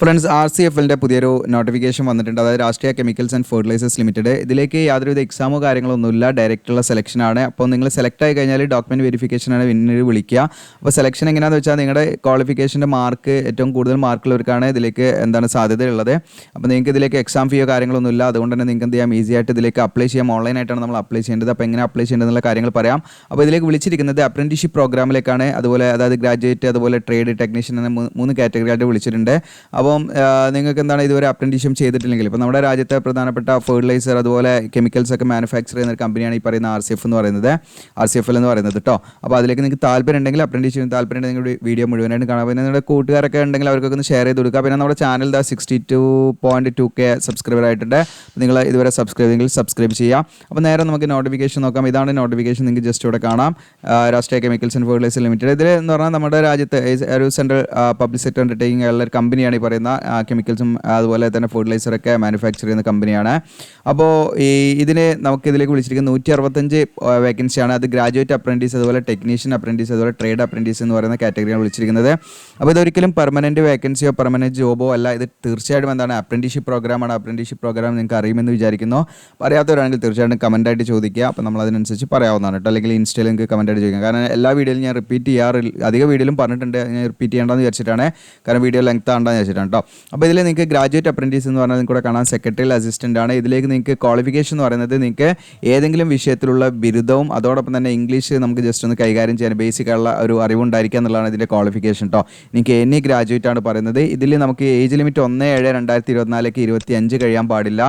Friends RCFLൻ്റെ പുതിയൊരു notification വന്നിട്ടുണ്ട്. അതായത് രാഷ്ട്രീയ കെമിക്കൽസ് ആൻഡ് ഫെർട്ടിലൈസേഴ്സ് ലിമിറ്റഡ്. ഇതിലേക്ക് യാതൊരുവിധ എക്സാമോ കാര്യങ്ങളൊന്നുമില്ല, ഡയറക്റ്റുള്ള സെലക്ഷനാണ്. അപ്പോൾ നിങ്ങൾ സെലക്ട് ആയി കഴിഞ്ഞാൽ ഡോക്യുമെൻറ്റ് വെരിഫിക്കേഷനാണ് പിന്നീട് വിളിക്കുക. അപ്പോൾ സെലക്ഷൻ എങ്ങനെയാണെന്ന് വെച്ചാൽ നിങ്ങളുടെ ക്വാളിഫിക്കേഷൻ്റെ മാർക്ക് ഏറ്റവും കൂടുതൽ മാർക്കുള്ളവർക്കാണ് ഇതിലേക്ക് സാധ്യതയുള്ളത്. അപ്പോൾ നിങ്ങൾക്ക് ഇതിലേക്ക് എക്സാം ഫീയോ കാര്യങ്ങളൊന്നുമില്ല. അതുകൊണ്ട് തന്നെ നിങ്ങൾക്ക് എന്ത് ചെയ്യാം, ഈസി ആയിട്ട് ഇതിലേക്ക് അപ്ലൈ ചെയ്യാം. ഓൺലൈനായിട്ടാണ് നമ്മൾ അപ്ലൈ ചെയ്യേണ്ടത്. അപ്പോൾ എങ്ങനെ അപ്ലൈ ചെയ്യേണ്ടതെന്നുള്ള കാര്യങ്ങൾ പറയാം. അപ്പോൾ ഇതിലേക്ക് വിളിച്ചിരിക്കുന്നത് അപ്രന്റീഷിപ്പ് പ്രോഗ്രാമിലേക്കാണ്. അതുപോലെ അതായത് ഗ്രാജുവേറ്റ്, അതുപോലെ ട്രേഡ് ടെക്നീഷ്യൻ എന്ന 3 കാറ്റഗറിയായിട്ട് വിളിച്ചിട്ടുണ്ട്. അപ്പോൾ നിങ്ങൾക്ക് എന്താണ് ഇതുവരെ അപ്രന്റീഷിപ്പ് ചെയ്തിട്ടില്ലെങ്കിൽ, ഇപ്പോൾ നമ്മുടെ രാജ്യത്തെ പ്രധാനപ്പെട്ട ഫെർട്ടിലൈസർ അതുപോലെ കെമിക്കൽസ് ഒക്കെ മാനുഫാക്ചർ ചെയ്യുന്ന ഒരു കമ്പനിയാണ് ഈ പറയുന്ന RCFL എന്ന് പറയുന്നത് കേട്ടോ. അപ്പോൾ അതിലേക്ക് നിങ്ങൾക്ക് താല്പര്യം ഉണ്ടെങ്കിൽ, അപ്രന്റീഷിപ്പിന് താല്പര്യം ഉണ്ടെങ്കിൽ വീഡിയോ മുഴുവനായിട്ട് കാണാം. പിന്നെ നിങ്ങളുടെ കൂട്ടുകാരൊക്കെ ഉണ്ടെങ്കിൽ അവർക്കൊക്കെ ഒന്ന് ഷെയർ ചെയ്ത് കൊടുക്കുക. പിന്നെ നമ്മുടെ ചാനൽ 62.2K സബ്സ്ക്രൈബർ ആയിട്ടുണ്ട്. നിങ്ങൾ ഇതുവരെ സബ്സ്ക്രൈബ് ചെയ്യാം. അപ്പോൾ നേരെ നമുക്ക് നോട്ടിഫിക്കേഷൻ നോക്കാം. ഇതാണ് നോട്ടിഫിക്കേഷൻ, നിങ്ങൾക്ക് ജസ്റ്റ് ഇവിടെ കാണാം. രാഷ്ട്രീയ കെമിക്കൽസ് ആൻഡ് ഫെർട്ടിലൈസർ ലിമിറ്റഡ്. ഇതിൽ എന്ന് പറഞ്ഞാൽ നമ്മുടെ രാജ്യത്തെ ഒരു സെൻട്രൽ പബ്ലിക് സെക്ടർ അണ്ടർടേക്കിംഗ് ഉള്ള ഒരു കമ്പനിയാണ് ഈ പറയുന്ന കെമിക്കൽസും അതുപോലെ തന്നെ ഫെർട്ടിലൈസറൊക്കെ മാനുഫാക്ചർ ചെയ്യുന്ന കമ്പനിയാണ്. അപ്പോൾ ഇതിന് ഇതിലേക്ക് വിളിച്ചിരിക്കുന്ന 165 വേക്കൻസിയാണ്. അത് ഗ്രാജുവേറ്റ് അപ്രന്റീസ്, അതുപോലെ ടെക്നീഷ്യൻ അപ്രന്റീസ്, അതുപോലെ ട്രേഡ് അപ്രന്റീസ് എന്ന് പറയുന്ന കാറ്റഗറിയാണ് വിളിച്ചിരിക്കുന്നത്. അപ്പോൾ ഇതൊരിക്കലും പെർമനൻറ്റ് വേക്കൻസിയോ പെർമനൻറ്റ് ജോബോ അല്ല. ഇത് തീർച്ചയായിട്ടും എന്താണ് അപ്രന്റീഷിപ്പ് പ്രോഗ്രാമാണ്. അപ്രന്റീഷിപ്പ് പ്രോഗ്രാം നിങ്ങൾക്ക് അറിയുമെന്ന് വിചാരിക്കുന്നു. അറിയാത്തവരാണെങ്കിൽ തീർച്ചയായിട്ടും കമൻറ്റായിട്ട് ചോദിക്കുക. അപ്പോൾ നമ്മൾ അതിനനുസരിച്ച് പറയാവുന്നതാണ് കേട്ടോ. അല്ലെങ്കിൽ ഇൻസ്റ്റയിൽ നിങ്ങൾക്ക് കമൻറ്റായിട്ട് ചോദിക്കാം. കാരണം എല്ലാ വീഡിയോയിലും ഞാൻ റിപ്പീറ്റ് ചെയ്യാറില്ല, അധിക വീഡിയോയിലും പറഞ്ഞിട്ടുണ്ട്, ഞാൻ റിപ്പീറ്റ് ചെയ്യേണ്ടതെന്ന് വിചാരിച്ചിട്ടാണ്. കാരണം വീഡിയോ ലെങ്ത് ആണെന്ന് വിചാരിച്ചിട്ടാണ് കേട്ടോ. അപ്പോൾ ഇതിൽ നിങ്ങൾക്ക് ഗ്രാജുവേറ്റ് അപ്രന്റീസ് എന്ന് പറഞ്ഞാൽ നിങ്ങൾക്ക് കാണാൻ സെക്രട്ടറിയൽ അസിസ്റ്റൻ്റ് ആണ്. ഇതിലേക്ക് നിങ്ങൾക്ക് ക്വാളിഫിക്കേഷൻ എന്ന് പറയുന്നത് നിങ്ങൾക്ക് ഏതെങ്കിലും വിഷയത്തിലുള്ള ബിരുദവും അതോടൊപ്പം തന്നെ ഇംഗ്ലീഷ് നമുക്ക് ജസ്റ്റ് ഒന്ന് കൈകാര്യം ചെയ്യാൻ ബേസിക് ആയുള്ള ഒരു അറിവുണ്ടായിരിക്കുക എന്നുള്ളതാണ് ഇതിൻ്റെ ക്വാളിഫിക്കേഷൻ കേട്ടോ. നിങ്ങൾക്ക് എനി ഗ്രാജുവേറ്റ് ആണ് പറയുന്നത്. ഇതിൽ നമുക്ക് ഏജ് ലിമിറ്റ് 1/7/2024 25 കഴിയാൻ പാടില്ല.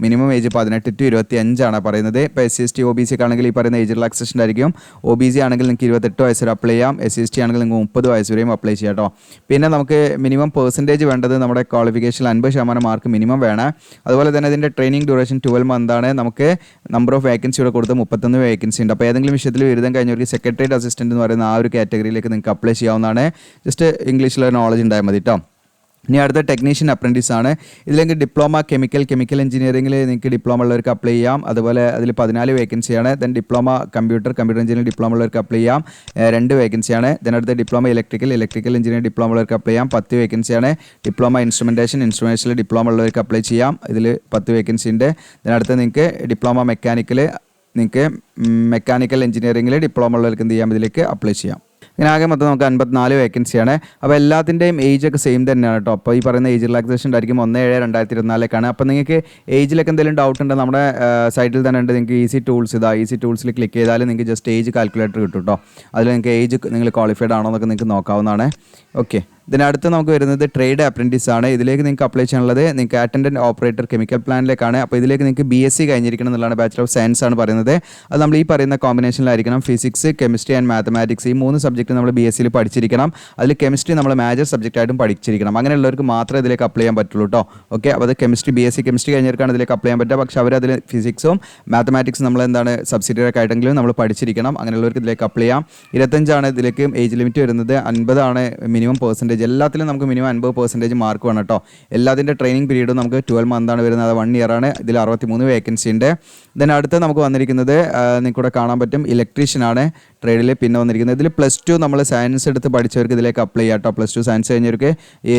മിനിമം ഏജ് 18 to 25 ആണ് പറയുന്നത്. ഇപ്പോൾ SC/ST OBC ആണെങ്കിൽ ഈ പറയുന്ന ഏജ് റിലാക്സേഷൻ ആയിരിക്കും. OBC ആണെങ്കിൽ നിങ്ങൾക്ക് 28 വയസ്സ് വരെ അപ്ലൈ ചെയ്യാം. SC/ST ആണെങ്കിൽ നിങ്ങൾക്ക് 30 വയസ്സ് വരെയും അപ്ലൈ ചെയ്യാം കേട്ടോ. പിന്നെ നമുക്ക് മിനിമം പെർസെൻറ്റേജ് വേണ്ടത് നമ്മുടെ ക്വാളിഫിക്കേഷനിൽ 50% മാർക്ക് മിനിമം വേണം. അതുപോലെ തന്നെ ഇതിൻ്റെ ട്രെയിനിങ് ഡ്യൂറേഷൻ 12 months ആണ്. നമുക്ക് നമ്പർ ഓഫ് വേക്കൻസി ഇവിടെ കൊടുത്ത് 31 വേക്കൻസി ഉണ്ട്. അപ്പോൾ ഏതെങ്കിലും വിഷയത്തിൽ ബിരുദം കഴിഞ്ഞവർക്ക് സെക്രട്ടേറിയറ്റ് അസിസ്റ്റൻ്റ് എന്ന് പറയുന്ന ആ ഒരു കാറ്റഗറിയിലേക്ക് നിങ്ങൾക്ക് അപ്ലൈ ചെയ്യാവുന്നതാണ്. ജസ്റ്റ് ഇംഗ്ലീഷിലെ നോളജ് ഉണ്ടായാൽ മതി കേട്ടോ. ഇനി അടുത്ത ടെക്നീഷ്യൻ അപ്രന്റീസ് ആണ്. ഇതിലേക്ക് ഡിപ്ലോമ കെമിക്കൽ എഞ്ചിനീയറിംഗിൽ നിങ്ങൾക്ക് ഡിപ്ലോമ ഉള്ളവർക്ക് അപ്ലൈ ചെയ്യാം. അതുപോലെ അതിൽ 14 വേക്കൻസിയാണ്. Then diploma computer engineering diploma ഉള്ളവർക്ക് അപ്ലൈ ചെയ്യാം, 2 വേക്കൻസിയാണ്. ദെൻ അടുത്ത ഡിപ്ലോമ ഇലക്ട്രിക്കൽ എഞ്ചിനീയറിംഗ് ഡിപ്ലോമ ഉള്ളവർക്ക് അപ്ലൈ ചെയ്യാം, 10 വേക്കൻസിയാണ്. ഡിപ്ലോമ ഇൻസ്ട്രുമെൻറ്റേഷനിൽ ഡിപ്ലോമ ഉള്ളവർക്ക് അപ്ലൈ ചെയ്യാം, ഇതിൽ 10 വേക്കൻസി ഉണ്ട്. ദെൻ അടുത്ത നിങ്ങൾക്ക് ഡിപ്ലോമ മെക്കാനിക്കൽ എഞ്ചിനീയറിംഗിൽ ഡിപ്ലോമ ഉള്ളവർക്ക് എന്ത് ചെയ്യാം, ഇതിലേക്ക് അപ്ലൈ ചെയ്യാം. ഇങ്ങനെ ആകെ മൊത്തം നമുക്ക് 54 വേക്കൻസിയാണ്. അപ്പോൾ എല്ലാത്തിൻ്റെയും ഏജ് ഒക്കെ സെയിം തന്നെയാണ് കേട്ടോ. അപ്പോൾ ഈ പറയുന്ന ഏജ് റിലാക്സേഷൻ ആയിരിക്കും 1/7/2024 അപ്പോൾ നിങ്ങൾക്ക് ഏജിലൊക്കെ എന്തെങ്കിലും ഡൗട്ട് ഉണ്ട്, നമ്മുടെ സൈറ്റിൽ തന്നെ ഉണ്ട്. നിങ്ങൾക്ക് ഈസി ടൂൾസിൽ ക്ലിക്ക് ചെയ്താൽ നിങ്ങൾക്ക് ജസ്റ്റ് ഏജ് കാൽക്കുലേറ്റർ കിട്ടും കേട്ടോ. അതിൽ നിങ്ങൾക്ക് ഏജ് നിങ്ങൾ ക്വാളിഫൈഡ് ആണോ എന്നൊക്കെ നിങ്ങൾക്ക് നോക്കാവുന്നതാണ്. ഓക്കെ, ഇതിനടുത്ത് നമുക്ക് വരുന്നത് ട്രേഡ് അപ്രന്റീസ് ആണ്. ഇതിലേക്ക് നിങ്ങൾക്ക് അപ്ലൈ ചെയ്യാനുള്ളത് നിങ്ങൾക്ക് അറ്റൻഡൻറ്റ് ഓപ്പറേറ്റർ കെമിക്കൽ പ്ലാന്റിലേക്കാണ്. അപ്പോൾ ഇതിലേക്ക് നിങ്ങൾക്ക് BSc കഴിഞ്ഞിരിക്കണം എന്നുള്ളതാണ്, ബാച്ചിലർ ഓഫ് സയൻസ് ആണ് പറയുന്നത്. അത് നമ്മൾ ഈ പറയുന്ന കോമ്പിനേഷനിലായിരിക്കണം. ഫിസിക്സ്, കെമിസ്ട്രി ആൻഡ് മാത്തമാറ്റിക്സ്, ഈ 3 സബ്ജക്റ്റ് നമ്മൾ BScയിൽ പഠിച്ചിരിക്കണം. അതിൽ കെമിസ്ട്രി നമ്മൾ മേജർ സബ്ജക്റ്റായിട്ടും പഠിച്ചിരിക്കണം. അങ്ങനെയുള്ളവർക്ക് മാത്രമേ ഇതിലേക്ക് അപ്ലൈ ചെയ്യാൻ പറ്റുള്ളൂ കേട്ടോ. ഓക്കെ, അപ്പോൾ അത് BSc കെമിസ്ട്രി കഴിഞ്ഞവർക്കാണ് ഇതിലേക്ക് അപ്ലൈ ചെയ്യാൻ പറ്റുക. പക്ഷേ അവരതിൽ ഫിസിക്സും മാത്തമാറ്റിക്സും നമ്മൾ സബ്സിഡിയറി ഒക്കെ ആയിട്ടെങ്കിലും നമ്മൾ പഠിച്ചിരിക്കണം. അങ്ങനെയുള്ളവർക്ക് ഇതിലേക്ക് അപ്ലൈ ചെയ്യാം. 25 ഇതിലേക്ക് ഏജ് ലിമിറ്റ് വരുന്നത്. 50 ആണ് മിനിമം പെർസെൻറ്റേജ്. എല്ലാത്തിലും നമുക്ക് മിനിമം 50% മാർക്ക് വേണം കേട്ടോ. എല്ലാത്തിൻ്റെ ട്രെയിനിങ് പീരീഡും നമുക്ക് 12 months ആണ് വരുന്നത്. അത് 1 year ആണ്. ഇതിൽ 63 വേക്കൻസി ഉണ്ട്. ദെൻ അടുത്ത് നമുക്ക് വന്നിരിക്കുന്നത് നിങ്ങൾക്കൂടെ കാണാൻ പറ്റും ഇലക്ട്രീഷ്യൻ ആണ് ട്രേഡിൽ. പിന്നെ വന്നിരിക്കുന്നത് ഇതിൽ +2 നമ്മൾ സയൻസ് എടുത്ത് പഠിച്ചവർക്ക് ഇതിലേക്ക് അപ്ലൈ ചെയ്യാം കേട്ടോ. +2 സയൻസ് കഴിഞ്ഞവർക്ക് ഈ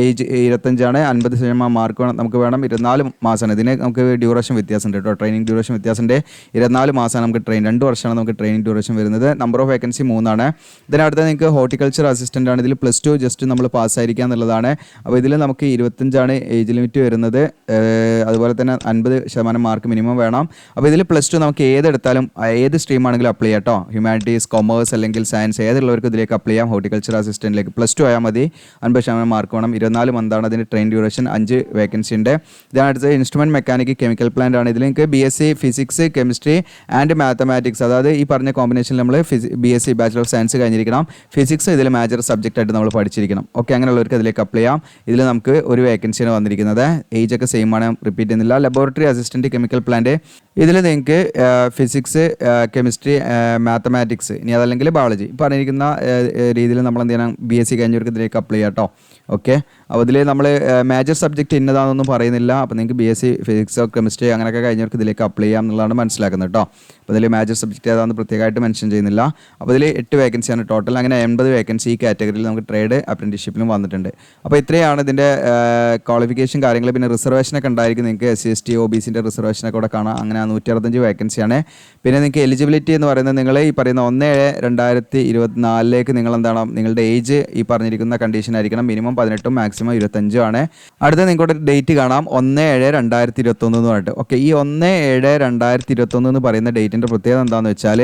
ഏജ് 25 ആണ്. 50% മാർക്ക് വേണം നമുക്ക് വേണം. 24 മാസമാണ്. ഇതിന് നമുക്ക് ഡ്യൂറേഷൻ വ്യത്യാസം ഉണ്ട് കേട്ടോ. ട്രെയിനിങ് ഡ്യൂറേഷൻ വ്യത്യാസമുണ്ട്. 24 മാസമാണ് നമുക്ക് 2 വർഷമാണ് നമുക്ക് ട്രെയിനിങ് ഡ്യൂറേഷൻ വരുന്നത്. നമ്പർ ഓഫ് വേക്കൻസി 3 ആണ്. ഇതിനടുത്ത് നിങ്ങൾക്ക് ഹോർട്ടിക്കൾച്ചർ അസിസ്റ്റൻ്റ് ആണ്. ഇതിൽ +2 ജസ്റ്റ് നമ്മൾ പാസ്സായിരിക്കുക എന്നുള്ളതാണ്. അപ്പോൾ ഇതിൽ നമുക്ക് 25 ഏജ് ലിമിറ്റ് വരുന്നത്. അതുപോലെ തന്നെ 50% മാർക്ക് മിനിമം വേണം. അപ്പോൾ ഇതിൽ +2 നമുക്ക് ഏതെടുത്താലും ഏത് സ്ട്രീം ആണെങ്കിലും അപ്ലൈ ചെയ്യാം കേട്ടോ. ഹ്യൂമാനിറ്റീസ്, കൊമേഴ്സ് അല്ലെങ്കിൽ സയൻസ് ഏതുള്ളവർക്ക് ഇതിലേക്ക് അപ്ലൈ ചെയ്യാം. ഹോർട്ടിക്കൾച്ചർ അസിസ്റ്റൻറ്റിലേക്ക് +2 ആയാൽ മതി. 50% മാർക്ക് വേണം. 24 months ആണ് അതിൻ്റെ ട്രെയിൻ ഡ്യൂറേഷൻ. 5 വേക്കൻസി ഉണ്ട്. ഇതിനടുത്ത് ഇൻസ്ട്രുമെൻറ്റ് മെക്കാനിക് കെമിക്കൽ പ്ലാന്റ് ആണ്. ഇതിൽ നിങ്ങൾക്ക് BSc physics, chemistry and mathematics, അതായത് ഈ പറഞ്ഞ കോമ്പിനേഷനിൽ നമ്മൾ BSc ബാച്ചിലർ ഓഫ് സയൻസ് കഴിഞ്ഞിരിക്കണം. ഫിസിക്സ് ഇതിൽ മേജർ സബ്ജക്റ്റായിട്ട് നമ്മൾ പഠിച്ചിരിക്കണം. ഓക്കെ, അങ്ങനെയുള്ളവർക്ക് അതിലേക്ക് അപ്ലൈ ചെയ്യാം. ഇതിൽ നമുക്ക് 1 വേക്കൻസിയാണ് വന്നിരിക്കുന്നത്. ഏജ് ഒക്കെ സെയിം ആണ്, റിപ്പീറ്റ് ചെയ്യുന്നില്ല. ലബോറട്ടറി അസിസ്റ്റൻറ്റ് കെമിക്കൽ പ്ലാന്റ് ഇതിൽ നിങ്ങൾക്ക് ഫിസിക്സ്, കെമിസ്ട്രി, മാത്തമാറ്റിക്സ്, ഇനി അതല്ലെങ്കിൽ ബയോളജി പറഞ്ഞിരിക്കുന്ന രീതിയിൽ നമ്മൾ എന്ത് ചെയ്യണം, BSc കഴിഞ്ഞവർക്ക് ഇതിലേക്ക് അപ്ലൈ ചെയ്യാം കേട്ടോ. ഓക്കെ, അപ്പോൾ ഇതിൽ നമ്മൾ മേജർ സബ്ജക്റ്റ് ഇന്നതാണെന്നൊന്നും പറയുന്നില്ല. അപ്പോൾ നിങ്ങൾക്ക് BSc ഫിസിക്സോ കെമിസ്ട്രി അങ്ങനെയൊക്കെ കഴിഞ്ഞവർക്ക് ഇതിലേക്ക് അപ്ലൈ ചെയ്യാം എന്നുള്ളതാണ് മനസ്സിലാക്കുന്നത് കേട്ടോ. അപ്പോൾ ഇതിൽ മേജർ സബ്ജക്റ്റ് ഏതാണെന്ന് പ്രത്യേകമായിട്ട് മെൻഷൻ ചെയ്യുന്നില്ല. അപ്പോൾ ഇതിൽ 8 വേക്കൻസിയാണ് ടോട്ടൽ. അങ്ങനെ 80 വേക്കൻസി ഈ കാറ്റഗറിയിൽ നമുക്ക് ട്രേഡ് അപ്രന്റീസ്ഷിപ്പിലും വന്നിട്ടുണ്ട്. അപ്പോൾ ഇത്രയാണ് ഇതിൻ്റെ ക്വാളിഫിക്കേഷൻ കാര്യങ്ങൾ. പിന്നെ റിസർവേഷനൊക്കെ ഉണ്ടായിരിക്കും നിങ്ങൾക്ക്. SC ST OBCൻ്റെ റിസർവേഷനൊക്കെ കൂടെ കാണാം. അങ്ങനെ 165 വേക്കൻസിയാണ്. പിന്നെ നിങ്ങൾക്ക് എലിജിബിലിറ്റി എന്ന് പറയുന്നത് നിങ്ങൾ ഈ പറയുന്ന 1/7/2024 നിങ്ങൾ എന്താണ്, നിങ്ങളുടെ ഏജ് ഈ പറഞ്ഞിരിക്കുന്ന കണ്ടീഷൻ ആയിരിക്കണം. മിനിമം 18 മാക്സിമം 25 ആണ്. അടുത്ത നിങ്ങളുടെ ഡേറ്റ് കാണാം 1/7/2021 എന്ന് പറഞ്ഞിട്ട്. ഓക്കെ, ഈ 1/7/2021 എന്ന് പറയുന്ന ഡേറ്റിൻ്റെ പ്രത്യേകത എന്താണെന്ന് വെച്ചാൽ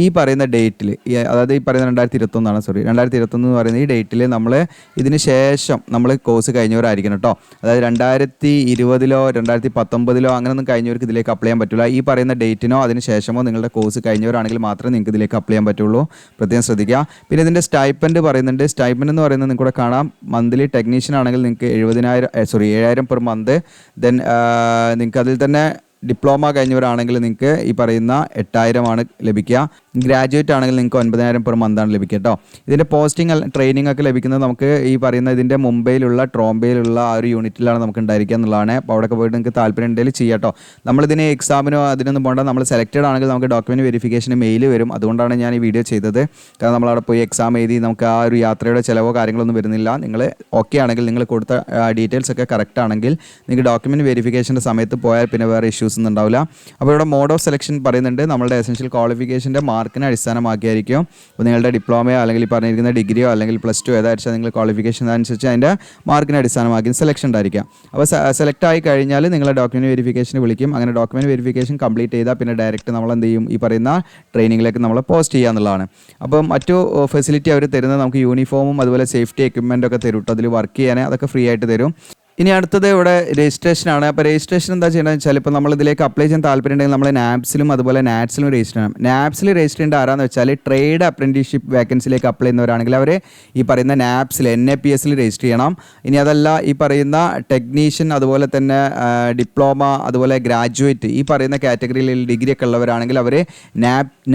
ഈ പറയുന്ന ഡേറ്റിൽ, അതായത് ഈ പറയുന്ന 2021 എന്ന് പറയുന്ന ഈ ഡേറ്റിൽ നമ്മൾ ഇതിന് ശേഷം നമ്മൾ കോഴ്സ് കഴിഞ്ഞവരായിരിക്കണം കേട്ടോ. അതായത് 2020-ലോ 2019-ലോ അങ്ങനെയൊന്നും കഴിഞ്ഞവർക്ക് ഇതിലേക്ക് അപ്ലൈ ചെയ്യാൻ പറ്റില്ല. ഈ പറയുന്ന ഡേറ്റിനോ അതിന് ശേഷമോ നിങ്ങളുടെ കോഴ്സ് കഴിഞ്ഞവരാണെങ്കിൽ മാത്രമേ നിങ്ങൾക്ക് ഇതിലേക്ക് അപ്ലൈ ചെയ്യാൻ പറ്റുള്ളൂ. പ്രത്യേകം ശ്രദ്ധിക്കുക. പിന്നെ ഇതിൻ്റെ സ്റ്റൈപ്പൻഡ് പറയുന്നുണ്ട്. സ്റ്റൈപ്പൻഡ് എന്ന് പറയുന്നത് നിങ്ങൾക്ക് കാണാം. മന്ത്ലി ടെക്നീഷ്യൻ ആണെങ്കിൽ നിങ്ങൾക്ക് 7,000 പെർ മന്ത്. ദെൻ നിങ്ങൾക്ക് അതിൽ തന്നെ ഡിപ്ലോമ കഴിഞ്ഞവരാണെങ്കിൽ നിങ്ങൾക്ക് ഈ പറയുന്ന 8,000 ആണ് ലഭിക്കുക. ഗ്രാജുവേറ്റ് ആണെങ്കിൽ നിങ്ങൾക്ക് 9,000 പെർ മന്താണ് ലഭിക്കുക കേട്ടോ. ഇതിൻ്റെ പോസ്റ്റിംഗ് ട്രെയിനിങ് ഒക്കെ ലഭിക്കുന്നത് നമുക്ക് ഈ പറയുന്ന ഇതിൻ്റെ മുംബൈയിലുള്ള ട്രോംബയിലുള്ള ആ ഒരു യൂണിറ്റിലാണ് നമുക്ക് ഉണ്ടായിരിക്കുക എന്നുള്ളതാണ്. അപ്പോൾ അവിടെ പോയിട്ട് നിങ്ങൾക്ക് താല്പര്യം ഉണ്ടെങ്കിൽ ചെയ്യാം കേട്ടോ. നമ്മളിതിന് എക്സാമിനോ അതിനൊന്നും പോകണ്ട. നമ്മൾ സെലക്റ്റഡ് ആണെങ്കിൽ നമുക്ക് ഡോക്യുമെൻറ്റ് വെരിഫിക്കേഷന് മെയിൽ വരും. അതുകൊണ്ടാണ് ഞാൻ ഈ വീഡിയോ ചെയ്തത്. കാരണം നമ്മളവിടെ പോയി എക്സാം എഴുതി നമുക്ക് ആ ഒരു യാത്രയുടെ ചിലവോ കാര്യങ്ങളൊന്നും വരുന്നില്ല. നിങ്ങൾ ഓക്കെ ആണെങ്കിൽ, നിങ്ങൾ കൊടുത്ത ഡീറ്റെയിൽസ് ഒക്കെ കറക്റ്റ് ആണെങ്കിൽ നിങ്ങൾക്ക് ഡോക്യുമെൻറ്റ് വെരിഫിക്കേഷൻ്റെ സമയത്ത് പോയാൽ പിന്നെ വേറെ ഇഷ്യൂസ് ഒന്നും ഉണ്ടാവില്ല. അപ്പോൾ ഇവിടെ മോഡ് ഓഫ് സെലക്ഷൻ പറയുന്നുണ്ട്. നമ്മളുടെ എസെൻഷ്യൽ ക്വാളിഫിക്കേഷൻ്റെ മാർക്കിനെ അടിസ്ഥാനമാക്കിയായിരിക്കും. അപ്പോൾ നിങ്ങളുടെ ഡിപ്ലോമയോ അല്ലെങ്കിൽ ഈ പറഞ്ഞിരിക്കുന്ന ഡിഗ്രിയോ അല്ലെങ്കിൽ +2 ഏതായിരിച്ചാൽ നിങ്ങൾ ക്വാളിഫിക്കേഷൻ അനുസരിച്ച് അതിൻ്റെ മാർക്കിനെ അടിസ്ഥാനമാക്കി സെലക്ഷൻ ഉണ്ടായിരിക്കാം. അപ്പോൾ സെലക്ട് ആയി കഴിഞ്ഞാൽ നിങ്ങളെ ഡോക്യുമെൻറ്റ് വെരിഫിക്കേഷന് വിളിക്കും. അങ്ങനെ ഡോക്യുമെൻറ്റ് വെരിഫിക്കേഷൻ കംപ്ലീറ്റ് ചെയ്താൽ പിന്നെ ഡയറക്റ്റ് നമ്മൾ എന്ത് ചെയ്യും, ഈ പറയുന്ന ട്രെയിനിങ്ങിലേക്ക് നമ്മൾ പോസ്റ്റ് ചെയ്യുക എന്നുള്ളതാണ്. അപ്പോൾ മറ്റു ഫെസിലിറ്റി അവർ തരുന്നത് നമുക്ക് യൂണിഫോമും അതുപോലെ സേഫ്റ്റി എക്യുപ്മെൻറ്റൊക്കെ തരും കേട്ടോ. അതിൽ വർക്ക് ചെയ്യാൻ അതൊക്കെ ഫ്രീ ആയിട്ട് തരും. ഇനി അടുത്തത് ഇവിടെ രജിസ്ട്രേഷനാണ്. അപ്പോൾ രജിസ്ട്രേഷൻ എന്താ ചെയ്യണമെന്ന് വെച്ചാൽ, ഇപ്പോൾ നമ്മൾ ഇതിലേക്ക് അപ്ലൈ ചെയ്യാൻ താല്പര്യം ഉണ്ടെങ്കിൽ നമ്മൾ നാപ്സിലും അതുപോലെ നാറ്റ്സിലും രജിസ്റ്റർ ചെയ്യണം. നാപ്സിൽ രജിസ്റ്റർ ചെയ്യേണ്ട ആരാന്ന് വെച്ചാൽ ട്രേഡ് അപ്രന്റീസ്ഷിപ്പ് വേക്കൻസിയിലേക്ക് അപ്ലൈ ചെയ്യുന്നവരാണെങ്കിൽ അവർ ഈ പറയുന്ന നാപ്സിൽ NAPSൽ രജിസ്റ്റർ ചെയ്യണം. ഇനി അതല്ല ഈ പറയുന്ന ടെക്നീഷ്യൻ അതുപോലെ തന്നെ ഡിപ്ലോമ അതുപോലെ ഗ്രാജുവേറ്റ് ഈ പറയുന്ന കാറ്റഗറിയിൽ ഡിഗ്രി ഒക്കെ ഉള്ളവരാണെങ്കിൽ അവർ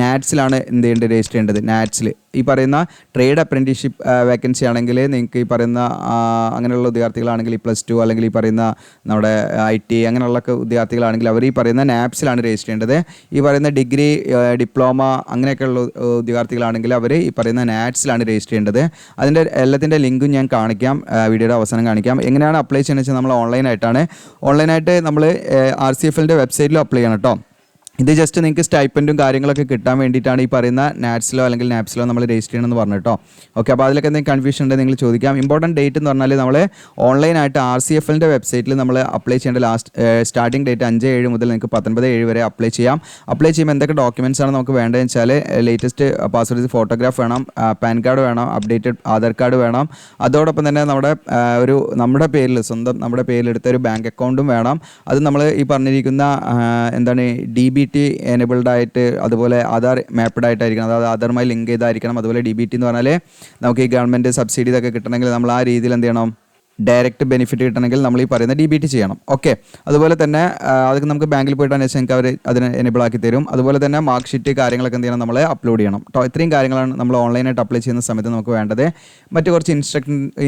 നാറ്റ്സിലാണ് എന്ത് ചെയ്യേണ്ടത്, രജിസ്റ്റർ ചെയ്യേണ്ടത്. നാറ്റ്സിൽ ഈ പറയുന്ന ട്രേഡ് അപ്രന്റീസ്ഷിപ്പ് വേക്കൻസി ആണെങ്കിൽ നിങ്ങൾക്ക് ഈ പറയുന്ന അങ്ങനെയുള്ള വിദ്യാർത്ഥികളാണെങ്കിൽ ഈ +2 അല്ലെങ്കിൽ ഈ പറയുന്ന നമ്മുടെ IT അങ്ങനെയുള്ള വിദ്യാർത്ഥികളാണെങ്കിൽ അവർ ഈ പറയുന്ന നാപ്സിലാണ് രജിസ്റ്റർ ചെയ്യേണ്ടത്. ഈ പറയുന്ന ഡിഗ്രി ഡിപ്ലോമ അങ്ങനെയൊക്കെയുള്ള വിദ്യാർത്ഥികളാണെങ്കിൽ അവർ ഈ പറയുന്ന നാറ്റ്സിലാണ് രജിസ്റ്റർ ചെയ്യേണ്ടത്. അതിൻ്റെ എല്ലാത്തിൻ്റെ ലിങ്കും ഞാൻ കാണിക്കാം, വീഡിയോയുടെ അവസാനം കാണിക്കാം. എങ്ങനെയാണ് അപ്ലൈ ചെയ്യുന്നത് വെച്ചാൽ നമ്മൾ ഓൺലൈനായിട്ട് നമ്മൾ RCFLൻ്റെ വെബ്സൈറ്റിലും അപ്ലൈ ചെയ്യണം കേട്ടോ. ഇത് ജസ്റ്റ് നിങ്ങൾക്ക് സ്റ്റൈപ്പൻറ്റും കാര്യങ്ങളൊക്കെ കിട്ടാൻ വേണ്ടിയിട്ടാണ് ഈ പറയുന്ന നാറ്റ്സിലോ അല്ലെങ്കിൽ നാപ്സിലോ നമ്മൾ രജിസ്റ്റർ ചെയ്യണമെന്ന് പറഞ്ഞു കേട്ടോ. ഓക്കെ, അപ്പോൾ അതിലൊക്കെ എന്തെങ്കിലും കൺഫ്യൂഷൻ ഉണ്ടെങ്കിൽ നിങ്ങൾ ചോദിക്കാം. ഇമ്പോർട്ടൻറ്റ് ഡേറ്റ് എന്ന് പറഞ്ഞാൽ നമ്മൾ ഓൺലൈനായിട്ട് RCFLൻ്റെ വെബ്സൈറ്റിൽ നമ്മൾ അപ്ലൈ ചെയ്യേണ്ട സ്റ്റാർട്ടിംഗ് ഡേറ്റ് 5/7 മുതൽ നിങ്ങൾക്ക് 19/7 വരെ അപ്ലൈ ചെയ്യാം. അപ്ലൈ ചെയ്യുമ്പോൾ എന്തൊക്കെ ഡോക്യുമെൻറ്റ്സ് ആണ് നമുക്ക് വേണ്ടതെന്ന് വെച്ചാൽ ലേറ്റസ്റ്റ് പാസ്പോർട്ട് സൈസ് ഫോട്ടോഗ്രാഫ് വേണം, പാൻ കാർഡ് വേണം, അപ്ഡേറ്റഡ് ആധാർ കാർഡ് വേണം. അതോടൊപ്പം തന്നെ നമ്മുടെ പേരിൽ സ്വന്തം നമ്മുടെ പേരിലെടുത്ത ഒരു ബാങ്ക് അക്കൗണ്ടും വേണം. അത് നമ്മൾ ഈ പറഞ്ഞിരിക്കുന്ന DBT എനേബിൾഡ് ആയിട്ട് അതുപോലെ ആധാർ മാപ്ഡ് ആയിട്ടായിരിക്കണം. അതായത് ആധാറുമായി ലിങ്ക് ചെയ്തായിരിക്കണം. അതുപോലെ DBT എന്ന് പറഞ്ഞാൽ നമുക്ക് ഈ ഗവൺമെൻറ് സബ്സിഡി ഇതൊക്കെ കിട്ടണമെങ്കിൽ നമ്മൾ ആ രീതിയിൽ എന്ത് ചെയ്യണം, ഡയറക്റ്റ് ബെനിഫിറ്റ് കിട്ടണമെങ്കിൽ നമ്മൾ ഈ പറയുന്ന DBT ചെയ്യണം. ഓക്കെ, അതുപോലെ തന്നെ അതൊക്കെ നമുക്ക് ബാങ്കിൽ പോയിട്ട് അന്വേഷിച്ച് നിങ്ങൾക്ക് അവർ അതിന് എനേബിൾ ആക്കി തരും. അതുപോലെ തന്നെ മാർക്ക് ഷീറ്റ് കാര്യങ്ങളൊക്കെ എന്ത് ചെയ്യണം, നമ്മൾ അപ്ലോഡ് ചെയ്യണം കേട്ടോ. ഇത്രയും കാര്യങ്ങളാണ് നമ്മൾ ഓൺലൈനായിട്ട് അപ്ലൈ ചെയ്യുന്ന സമയത്ത് നമുക്ക് വേണ്ടത്. മറ്റു കുറച്ച്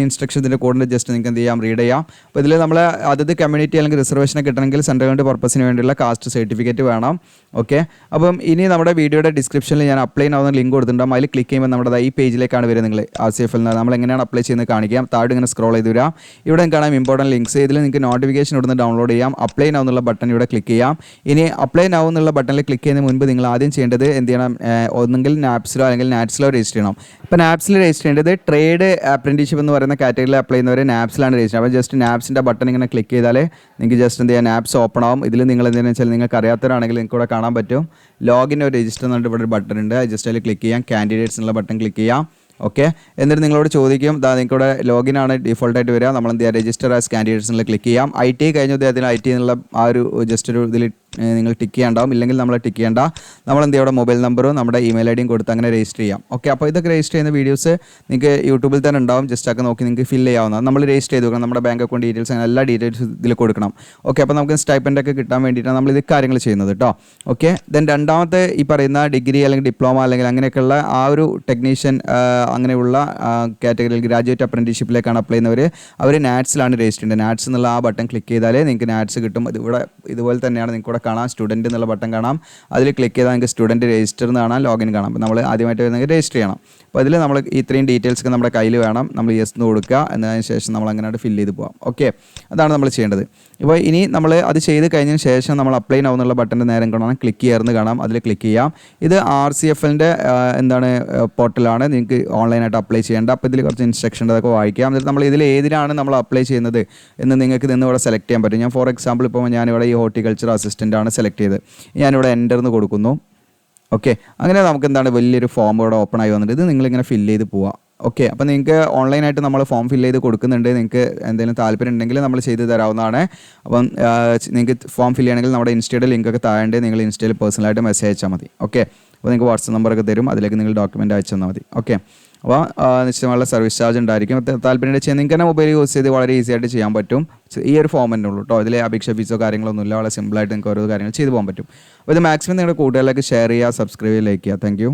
ഇൻസ്ട്രക്ഷൻ ഇതിൻ്റെ കോഡിൻ്റെ ജസ്റ്റ് നിങ്ങൾക്ക് എന്ത് ചെയ്യാം, റീഡ് ചെയ്യാം. അപ്പോൾ ഇതിൽ നമ്മൾ അതത് കമ്മ്യൂണിറ്റി അല്ലെങ്കിൽ റിസർവേഷൻ കിട്ടണമെങ്കിൽ സെൻട്രൽ ഗവൺമെൻറ് പർപ്പസിന് വേണ്ടിയുള്ള കാസ്റ്റ് സർട്ടിഫിക്കറ്റ് വേണം. ഓക്കെ, അപ്പം ഇനി നമ്മുടെ വീഡിയോയുടെ ഡിസ്ക്രിപ്ഷനിൽ ഞാൻ അപ്ലൈ ആവുന്ന ലിങ്ക് കൊടുത്തിട്ടുണ്ടാകും. അതിൽ ക്ലിക്ക് ചെയ്യുമ്പോൾ നമ്മുടെ ഈ പേജിലേക്കാണ് വരുന്നത്. നിങ്ങൾ RCFL നമ്മൾ എങ്ങനെയാണ് അപ്ലൈ ചെയ്യുന്നത് കാണിക്കാം. താഴെ ഇങ്ങനെ സ്ക്രോൾ ചെയ്ത് വരാം. ഇവിടെ കാണാം ഇമ്പോർട്ടൻറ്റ് ലിങ്ക്സ്. ഇതിൽ നിങ്ങൾക്ക് നോട്ടിഫിക്കേഷൻ ഇവിടുന്ന് ഡൗൺലോഡ് ചെയ്യാം. അപ്ലൈ നൗ എന്നുള്ള ബട്ടൺ ഇവിടെ ക്ലിക്ക് ചെയ്യാം. ഇനി അപ്ലൈ നൗ എന്നുള്ള ബട്ടണിൽ ക്ലിക്ക് ചെയ്യുന്നതിന് മുൻപ് നിങ്ങൾ ആദ്യം ചെയ്യേണ്ടത് എന്ത് ചെയ്യണം, ഒന്നെങ്കിൽ നാപ്സിലോ അല്ലെങ്കിൽ നാറ്റ്സിലോ രജിസ്റ്റർ ചെയ്യണം. ഇപ്പോൾ നാപ്സിൽ രജിസ്റ്റർ ചെയ്യേണ്ടത് ട്രേഡ് അപ്രന്റീസ്ഷിപ്പ് എന്ന് പറയുന്ന കാറ്റഗറിയിൽ അപ്ലൈ ചെയ്യുന്നവരെ നാപ്സിലാണ് രജിസ്റ്റർ. അപ്പോൾ ജസ്റ്റ് നാപ്സിൻ്റെ ബട്ടൺ ഇങ്ങനെ ക്ലിക്ക് ചെയ്താൽ നിങ്ങൾക്ക് ജസ്റ്റ് എന്ത് ചെയ്യാം, നാപ്സ് ഓപ്പൺ ആവും. ഇതിൽ നിങ്ങൾ എന്തെന്ന് വെച്ചാൽ നിങ്ങൾക്ക് അറിയാത്തവരാണെങ്കിൽ നിങ്ങൾക്ക് ഇവിടെ കാണാൻ പറ്റും ലോഗിൻ ഒരു രജിസ്റ്റർ എന്നിട്ട് ഇവിടെ ഒരു ബട്ടൺ ഉണ്ട്. ജസ്റ്റ് അതിൽ ക്ലിക്ക് ചെയ്യാം. കാൻഡിഡേറ്റ്സ് എന്നുള്ള ബട്ടൺ ക്ലിക്ക് ചെയ്യാം. ഓക്കെ, എന്നിട്ട് നിങ്ങളോട് ചോദിക്കും, നിങ്ങൾക്കിവിടെ ലോഗിനാണ് ഡിഫോൾട്ടായിട്ട് വരിക. നമ്മൾ എന്ത് ചെയ്യുക, രജിസ്റ്റർ ആസ് കാൻഡിഡേറ്റ്സിൽ ക്ലിക്ക് ചെയ്യാം. IT കഴിഞ്ഞ അദ്ദേഹത്തിന് IT എന്നുള്ള ആ ഒരു ജസ്റ്റ് ഒരു ഇതിൽ നിങ്ങൾ ടിക്ക് ചെയ്യാണ്ടാവും. ഇല്ലെങ്കിൽ നമ്മൾ ടിക്ക് ചെയ്യേണ്ട. നമ്മൾ എന്ത് ചെയ്യുക, മൊബൈൽ നമ്പറും നമ്മുടെ ഇമെയിൽ ഐ ഡിയും കൊടുത്ത് അങ്ങനെ രജിസ്റ്റർ ചെയ്യാം. ഓക്കെ, അപ്പോൾ ഇതൊക്കെ രജിസ്റ്റർ ചെയ്യുന്ന വീഡിയോസ് നിങ്ങൾക്ക് യൂട്യൂബിൽ തന്നെ ഉണ്ടാവും. ജസ്റ്റ് ഒക്കെ നോക്കി നിങ്ങൾക്ക് ഫില്ല് ചെയ്യാവുന്നതാണ്. നമ്മൾ രജിസ്റ്റർ ചെയ്ത് കൊടുക്കണം. നമ്മുടെ ബാങ്ക് അക്കൗണ്ട് ഡീറ്റെയിൽസ് അങ്ങനെ എല്ലാ ഡീറ്റെയിൽസ് ഇതിൽ കൊടുക്കണം. ഓക്കെ, അപ്പോൾ നമുക്ക് സ്റ്റൈപ്പൻഡ് ഒക്കെ കിട്ടാൻ വേണ്ടിയിട്ടാണ് നമ്മൾ ഇത് കാര്യങ്ങൾ ചെയ്യുന്നത് കേട്ടോ. ഓക്കെ, ദെൻ രണ്ടാമത്തെ ഈ പറയുന്ന ഡിഗ്രി അല്ലെങ്കിൽ ഡിപ്ലോമ അല്ലെങ്കിൽ അങ്ങനെയൊക്കെയുള്ള ആ ഒരു ടെക്നീഷ്യൻ അങ്ങനെയുള്ള കാറ്റഗറിയിൽ ഗ്രാജുവേറ്റ് അപ്രന്റീഷിപ്പിലേക്കാണ് അപ്ലൈ ചെയ്യുന്നവർ. അവർ നാറ്റ്സിലാണ് രജിസ്റ്റർ ചെയ്യുന്നത്. നാറ്റ്സ് എന്നുള്ള ആ ബട്ടൺ ക്ലിക്ക് ചെയ്താലേ നിങ്ങൾക്ക് നാറ്റ്സ് കിട്ടും. ഇതുപോലെ തന്നെയാണ് നിങ്ങൾക്ക് ഇവിടെ കാണാം, സ്റ്റുഡൻറ്റ് എന്നുള്ള ബട്ടൺ കാണാം. അതിൽ ക്ലിക്ക് ചെയ്താൽ നിങ്ങൾക്ക് സ്റ്റുഡൻറ്റ് രജിസ്റ്റർ എന്ന് കാണാം, ലോഗിൻ കാണാം. അപ്പോൾ നമ്മൾ ആദ്യമായിട്ട് വരുന്നെങ്കിൽ രജിസ്റ്റർ ചെയ്യണം. അപ്പോൾ അതിൽ നമ്മൾ ഇത്രയും ഡീറ്റെയിൽസ് ഒക്കെ നമ്മുടെ കയ്യിൽ വേണം. നമ്മൾ യെസ് എന്ന് കൊടുക്കുക. എന്നതിന് ശേഷം നമ്മൾ അങ്ങനെയായിട്ട് ഫില്ല് ചെയ്ത് പോകാം. ഓക്കെ, അതാണ് നമ്മൾ ചെയ്യേണ്ടത്. ഇപ്പോൾ ഇനി നമ്മൾ അത് ചെയ്ത് കഴിഞ്ഞതിന് ശേഷം നമ്മൾ അപ്ലൈ നൗ എന്നുള്ള ബട്ടൻ്റെ നേരം കാണാം, ക്ലിക്ക് ചെയ്യാമെന്ന് കാണാം. അതിൽ ക്ലിക്ക് ചെയ്യാം. ഇത് RCFLൻ്റെ എന്താണ് പോർട്ടലാണ്, നിങ്ങൾക്ക് ഓൺലൈനായിട്ട് അപ്ലൈ ചെയ്യേണ്ട. അപ്പോൾ ഇതിൽ കുറച്ച് ഇൻസ്ട്രക്ഷൻ അതൊക്കെ വായിക്കാം. എന്നിട്ട് നമ്മൾ ഇതിൽ ഏതിനാണ് നമ്മൾ അപ്ലൈ ചെയ്യുന്നത് എന്ന് നിങ്ങൾക്ക് നിന്ന് ഇവിടെ സെലക്ട് ചെയ്യാൻ പറ്റും. ഞാൻ ഫോർ എക്സാമ്പിൾ ഇപ്പോൾ ഞാനിവിടെ ഈ ഹോർട്ടിക്കൾച്ചർ അസിസ്റ്റൻ്റ് ആണ് സെലക്ട് ചെയ്ത് ഞാനിവിടെ എൻ്റർ എന്ന് കൊടുക്കുന്നു. ഓക്കെ, അങ്ങനെ നമുക്ക് എന്താണ് വലിയൊരു ഫോം ഇവിടെ ഓപ്പൺ ആയി വന്നിട്ട് ഇത് നിങ്ങളിങ്ങനെ ഫില്ല് ചെയ്ത് പോവാം. ഓക്കെ, അപ്പോൾ നിങ്ങൾക്ക് ഓൺലൈനായിട്ട് നമ്മൾ ഫോം ഫില്ല് ചെയ്ത് കൊടുക്കുന്നുണ്ട്. നിങ്ങൾക്ക് എന്തെങ്കിലും താല്പര്യം ഉണ്ടെങ്കിൽ നമ്മൾ ചെയ്ത് തരാവുന്നതാണ്. അപ്പം നിങ്ങൾക്ക് ഫോം ഫില്ല് ചെയ്യണമെങ്കിൽ നമ്മുടെ ഇൻസ്റ്റയുടെ ലിങ്കൊക്കെ താഴെ നിങ്ങൾ ഇൻസ്റ്റയിൽ പേഴ്സണലായിട്ട് മെസ്സേജ് അയച്ചാൽ മതി. ഓക്കെ, അപ്പോൾ നിങ്ങൾക്ക് വാട്സപ്പ് നമ്പറൊക്കെ തരും, അതിലേക്ക് നിങ്ങൾ ഡോക്യുമെൻ്റ് അയച്ചു തന്നാൽ മതി. ഓക്കെ, അപ്പോൾ നിശ്ചയമുള്ള സർവീസ് ചാർജ് ഉണ്ടായിരിക്കും. താല്പര്യം ചെയ്യാൻ നിങ്ങൾക്ക് തന്നെ മൊബൈൽ യൂസ് ചെയ്ത് വളരെ ഈസി ആയിട്ട് ചെയ്യാൻ പറ്റും. ഈ ഒരു ഫോം തന്നെ ഉള്ളൂ കേട്ടോ. ഇതിൽ അപേക്ഷ ഫീസോ കാര്യങ്ങളൊന്നുമില്ല. വളരെ സിമ്പിളായിട്ട് നിങ്ങൾക്ക് ഓരോ കാര്യങ്ങൾ ചെയ്തു പോകാൻ പറ്റും. അപ്പോൾ ഇത് മാക്സിമം നിങ്ങളുടെ കൂട്ടുകാരിലേക്ക് ഷെയർ ചെയ്യുക, സബ്സ്ക്രൈബ് ചെയ്യുക, ലൈക്ക് ചെയ്യുക. Thank you.